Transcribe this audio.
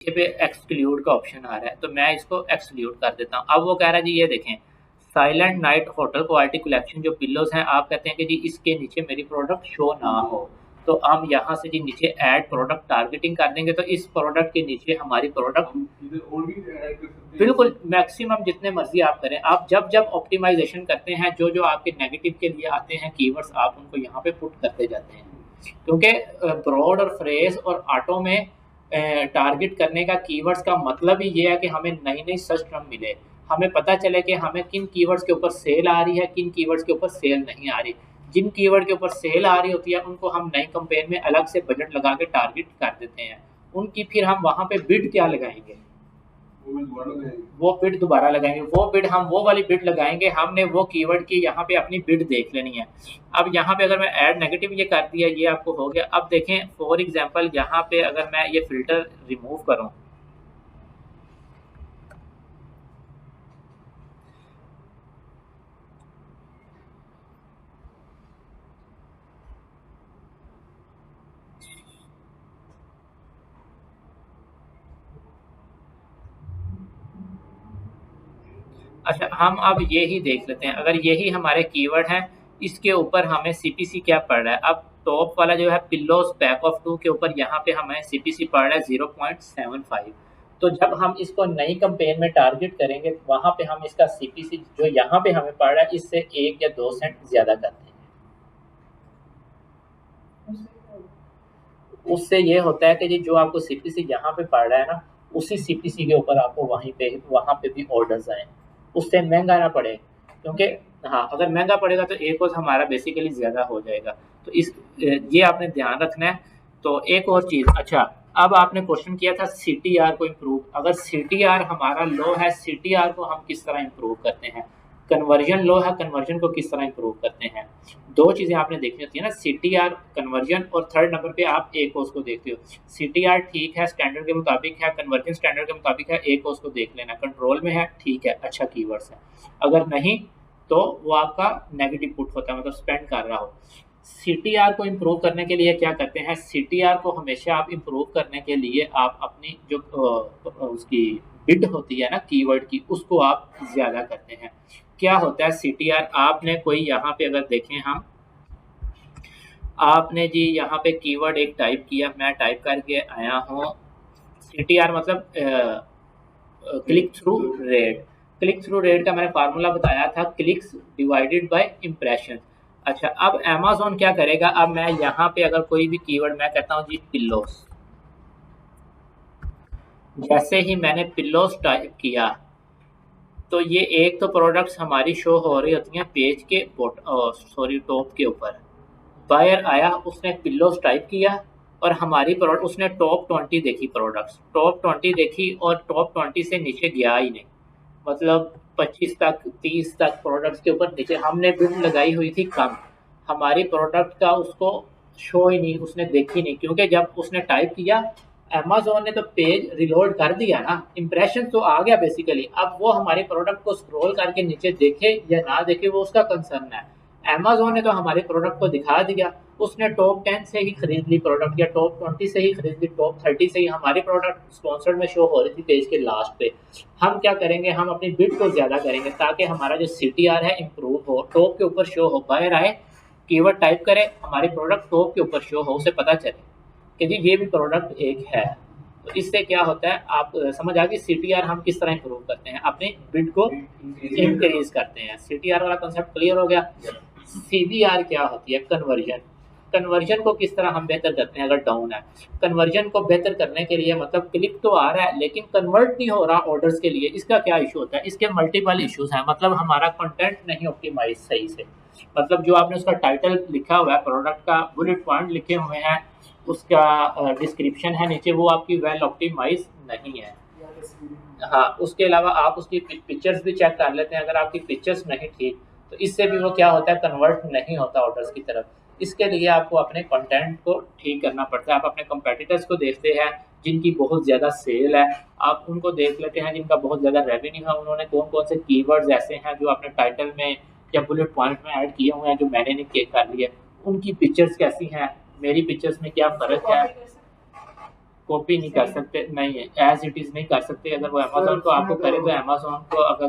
नीचे पे एक्सक्लूड का ऑप्शन आ रहा है, तो मैं इसको एक्सक्लूड कर देता हूँ। अब वो कह रहा है जी ये देखें, silent night hotel quality collection जो पिल्लोज हैं, आप कहते हैं कि जी इसके नीचे मेरी प्रोडक्ट शो ना हो, तो हम यहाँ से जी नीचे ऐड प्रोडक्ट टारगेटिंग कर देंगे, तो इस प्रोडक्ट के नीचे हमारी प्रोडक्ट बिल्कुल मैक्सिमम जितने मर्जी आप करें। आप जब जब ऑप्टिमाइजेशन करते हैं, जो जो आपके नेगेटिव के लिए आते हैं कीवर्ड्स, आप उनको यहाँ पे पुट करते जाते हैं, क्योंकि ब्रॉड और फ्रेज और ऑटो में टारगेट करने का कीवर्ड्स का मतलब ही ये है कि हमें नई नई सर्च टर्म मिले, हमें पता चले कि हमें किन कीवर्ड्स के ऊपर सेल आ रही है, किन कीवर्ड्स के ऊपर सेल नहीं आ रही। जिन कीवर्ड के ऊपर सेल आ रही होती है उनको हम नई कंपेन में अलग से बजट लगा के टारगेट कर देते हैं, उनकी फिर हम वहां पे बिड क्या लगाएंगे, वो बिड दोबारा लगाएंगे, वो बिड हम वो वाली बिड लगाएंगे, हमने वो कीवर्ड की यहाँ पे अपनी बिड देख लेनी है। अब यहाँ पे अगर मैं ऐड नेगेटिव ये कर दिया, ये आपको हो गया। अब देखें फॉर एग्जांपल यहाँ पे अगर मैं ये फिल्टर रिमूव करूं, अच्छा हम अब ये ही देख लेते हैं, अगर यही हमारे कीवर्ड हैं, इसके ऊपर हमें सीपीसी क्या पड़ रहा है। अब टॉप वाला जो है पिल्लोस बैक ऑफ 2 के ऊपर यहाँ पे हमें सीपीसी पड़ रहा है 0.75। तो जब हम इसको नई कंपेन में टारगेट करेंगे, वहां पे हम इसका सीपीसी जो यहाँ पे हमें पड़ रहा है इससे 1 या 2 सेंट ज्यादा करते हैं। उससे ये होता है कि जी जो आपको सीपीसी यहाँ पे पड़ रहा है ना, उसी सीपीसी के ऊपर आपको वहां पे भी ऑर्डर्स आए, उससे महंगा ना पड़े, क्योंकि हाँ अगर महंगा पड़ेगा तो एक और हमारा बेसिकली ज़्यादा हो जाएगा। तो इस ये आपने ध्यान रखना है। तो एक और चीज़, अच्छा अब आपने क्वेश्चन किया था सीटीआर को इम्प्रूव, अगर सीटीआर हमारा लो है, सीटीआर को हम किस तरह इम्प्रूव करते हैं, कन्वर्जन लो है, कन्वर्जन को किस तरह इम्प्रूव करते हैं। दो चीज़ें आपने देखनी होती है ना, सीटीआर कन्वर्जन, और थर्ड नंबर पे आप एक कोर्स को देखते हो। सीटीआर ठीक है, स्टैंडर्ड के मुताबिक है, कन्वर्जन स्टैंडर्ड के मुताबिक है, एक कोर्स को देख लेना, कंट्रोल में है, ठीक है, अच्छा कीवर्ड्स है। अगर नहीं तो वो आपका नेगेटिव पुट होता है, मतलब स्पेंड कर रहा हो। सीटीआर को इम्प्रूव करने के लिए क्या करते हैं, सीटीआर को हमेशा आप इम्प्रूव करने के लिए आप अपनी जो उसकी बिड होती है ना कीवर्ड की, उसको आप ज़्यादा करते हैं। क्या होता है सीटीआर, आपने कोई यहाँ पे अगर देखें हम, आपने जी यहाँ पे कीवर्ड एक टाइप किया, मैं टाइप करके आया हूँ, सीटीआर मतलब click through rate. Click through rate का मैंने फार्मूला बताया था, क्लिक्स डिवाइडेड बाय इम्प्रेशन। अच्छा अब अमेज़न क्या करेगा, अब मैं यहाँ पे अगर कोई भी कीवर्ड मैं कहता हूँ जी पिल्लोस, जैसे ही मैंने पिल्लोस टाइप किया तो ये एक तो प्रोडक्ट्स हमारी शो हो रही होती हैं पेज के टॉप के ऊपर। बायर आया, उसने पिल्लोस टाइप किया और हमारी प्रोडक्ट उसने टॉप 20 देखी, प्रोडक्ट्स टॉप 20 देखी और टॉप 20 से नीचे गया ही नहीं, मतलब 25 तक 30 तक प्रोडक्ट्स के ऊपर नीचे हमने बिड लगाई हुई थी कम, हमारी प्रोडक्ट का उसको शो ही नहीं, उसने देखी नहीं, क्योंकि जब उसने टाइप किया अमेज़न ने तो पेज रिलोड कर दिया ना, इंप्रेशन तो आ गया बेसिकली। अब वो हमारे प्रोडक्ट को स्क्रॉल करके नीचे देखे या ना देखे वो उसका कंसर्न है। अमेज़न ने तो हमारे प्रोडक्ट को दिखा दिया, उसने टॉप 10 से ही खरीद ली प्रोडक्ट या टॉप 20 से ही खरीद ली, टॉप 30 से ही हमारी प्रोडक्ट स्पॉन्सर्ड में शो हो रही थी पेज के लास्ट पे। हम क्या करेंगे, हम अपनी बिड को ज़्यादा करेंगे ताकि हमारा जो सीटीआर है इम्प्रूव हो, टॉप के ऊपर शो हो, बाहर आए कीवर्ड टाइप करे, हमारी प्रोडक्ट टॉप के ऊपर शो हो, उसे पता चले कि जी ये भी प्रोडक्ट एक है। तो इससे क्या होता है, आप समझ आ गई सीटीआर हम किस तरह इंप्रूव करते हैं, अपने बिड को इंक्रीज करते हैं। सीटीआर वाला कंसेप्ट क्लियर हो गया। सीबीआर क्या होती है, कन्वर्जन। कन्वर्जन को किस तरह हम बेहतर करते हैं अगर डाउन है, कन्वर्जन को बेहतर करने के लिए मतलब क्लिक तो आ रहा है लेकिन कन्वर्ट नहीं हो रहा ऑर्डर्स के लिए, इसका क्या इशू होता है, इसके मल्टीपल इश्यूज हैं, मतलब हमारा कंटेंट नहीं ऑप्टिमाइज सही से, मतलब जो आपने उसका टाइटल लिखा हुआ है, प्रोडक्ट का बुलेट पॉइंट लिखे हुए हैं, उसका डिस्क्रिप्शन है नीचे, वो आपकी वेल ऑप्टिमाइज नहीं है। हाँ उसके अलावा आप उसकी पिक्चर्स भी चेक कर लेते हैं, अगर आपकी पिक्चर्स नहीं ठीक तो इससे भी वो क्या होता है, कन्वर्ट नहीं होता ऑर्डर्स की तरफ। इसके लिए आपको अपने कंटेंट को ठीक करना पड़ता है। आप अपने कंपेटिटर्स को देखते हैं जिनकी बहुत ज़्यादा सेल है, आप उनको देख लेते हैं जिनका बहुत ज़्यादा रेवेन्यू है, उन्होंने कौन कौन से कीवर्ड्स ऐसे हैं जो अपने टाइटल में या बुलेट पॉइंट में ऐड किए हुए हैं जो मैंने नहीं कर लिए, उनकी पिक्चर्स कैसी हैं, मेरी पिक्चर्स में क्या फ़र्क है, कॉपी नहीं कर सकते, नहीं एज इट इज़ नहीं कर सकते। अगर वो अमेज़न को आपको करे तो अमेज़न को अगर